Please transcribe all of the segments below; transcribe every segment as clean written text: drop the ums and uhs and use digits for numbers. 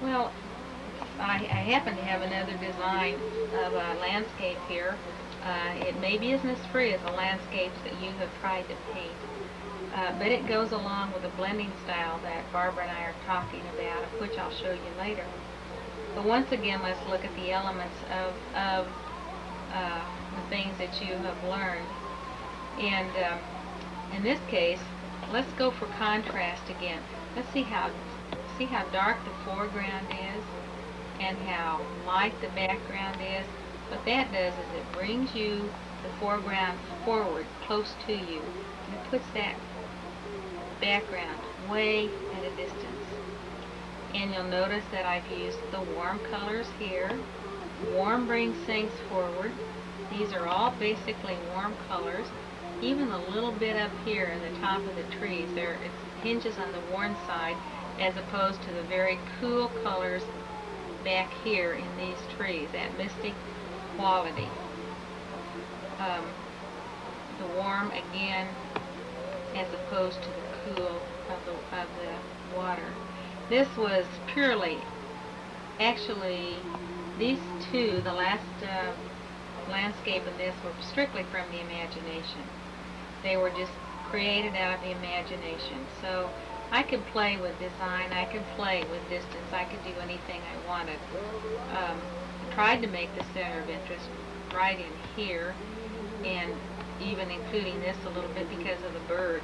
Well, I happen to have another design of a landscape here. It maybe isn't as free as the landscapes that you have tried to paint, but it goes along with the blending style that Barbara and I are talking about, of which I'll show you later. But once again, let's look at the elements of the things that you have learned. And in this case, let's go for contrast again. Let's see how dark the foreground is and how light the background is. What that does is it brings you the foreground forward, close to you, and it puts that background way at a distance. And you'll notice that I've used the warm colors here. Warm brings things forward. These are all basically warm colors. Even a little bit up here in the top of the trees, it hinges on the warm side as opposed to the very cool colors back here in these trees, that mystic quality. The warm again as opposed to the cool of the water. This was purely, actually, these two, the last landscape and this, were strictly from the imagination. They were just created out of the imagination. So I could play with design, I could play with distance, I could do anything I wanted. I tried to make the center of interest right in here, and even including this a little bit because of the bird.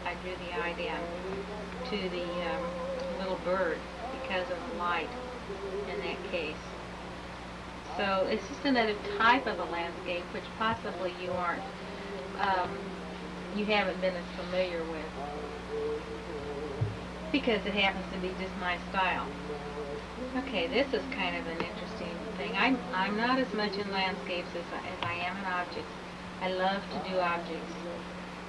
I drew the eye down to the little bird because of the light in that case. So it's just another type of a landscape which possibly you aren't, you haven't been as familiar with, because it happens to be just my style. Okay, this is kind of an interesting thing. I'm not as much in landscapes as I am in objects. I love to do objects.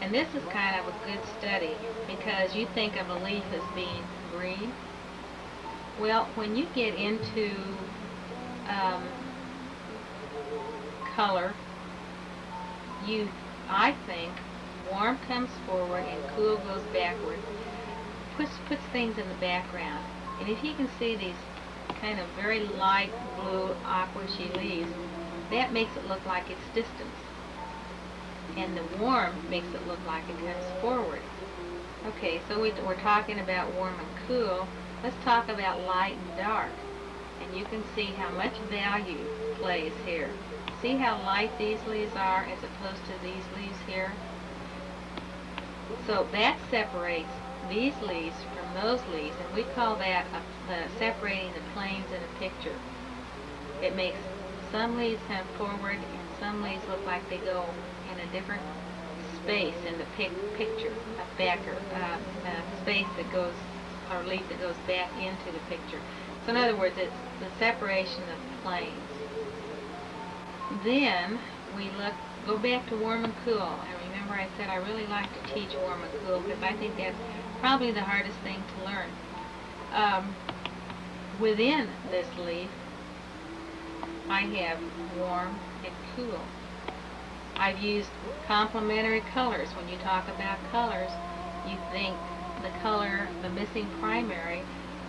And this is kind of a good study because you think of a leaf as being green. Well, when you get into color, I think, warm comes forward and cool goes backward. Puts things in the background. And if you can see these kind of very light blue aquashy leaves, that makes it look like it's distance. And the warm makes it look like it comes forward. Okay, so we're talking about warm and cool. Let's talk about light and dark. And you can see how much value plays here. See how light these leaves are as opposed to these leaves here? So that separates these leaves from those leaves, and we call that separating the planes in a picture. It makes some leaves come forward and some leaves look like they go in a different space in the picture, a space that goes, or leaf that goes back into the picture. So in other words, it's the separation of the planes. Then we go back to warm and cool. And remember I said I really like to teach warm and cool because I think that's probably the hardest thing to learn. Within this leaf, I have warm and cool. I've used complementary colors. When you talk about colors, you think the color, the missing primary.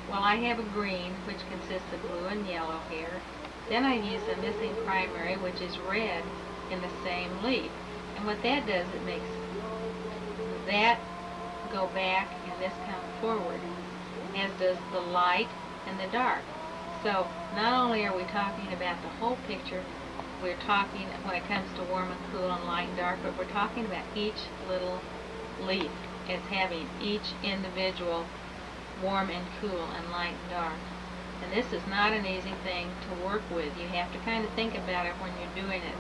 Well, I have a green, which consists of blue and yellow here. Then I use a missing primary, which is red, in the same leaf. And what that does, it makes that go back and this come forward, as does the light and the dark. So not only are we talking about the whole picture, we're talking, when it comes to warm and cool and light and dark, but we're talking about each little leaf as having each individual warm and cool and light and dark. And this is not an easy thing to work with. You have to kind of think about it when you're doing it.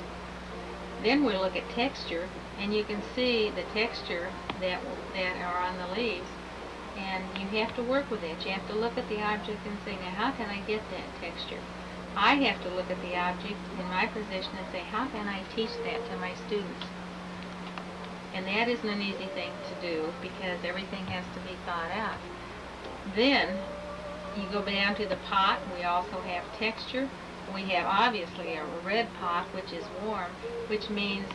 Then we look at texture, and you can see the texture that are on the leaves, and you have to work with it. You have to look at the object and say, now how can I get that texture? I have to look at the object in my position and say, how can I teach that to my students? And that isn't an easy thing to do because everything has to be thought out. Then you go down to the pot. We also have texture. We have obviously a red pot, which is warm, which means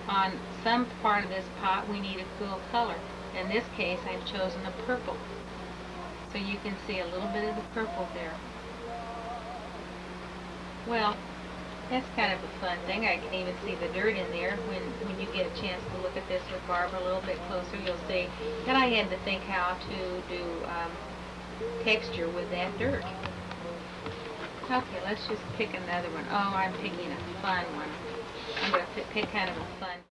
on some part of this pot we need a cool color. In this case, I've chosen a purple. So you can see a little bit of the purple there. Well, that's kind of a fun thing. I can even see the dirt in there. When you get a chance to look at this with Barbara a little bit closer, you'll see that I had to think how to do texture with that dirt. Okay, let's just pick another one. Oh, I'm picking a fun one. I'm going to pick kind of a fun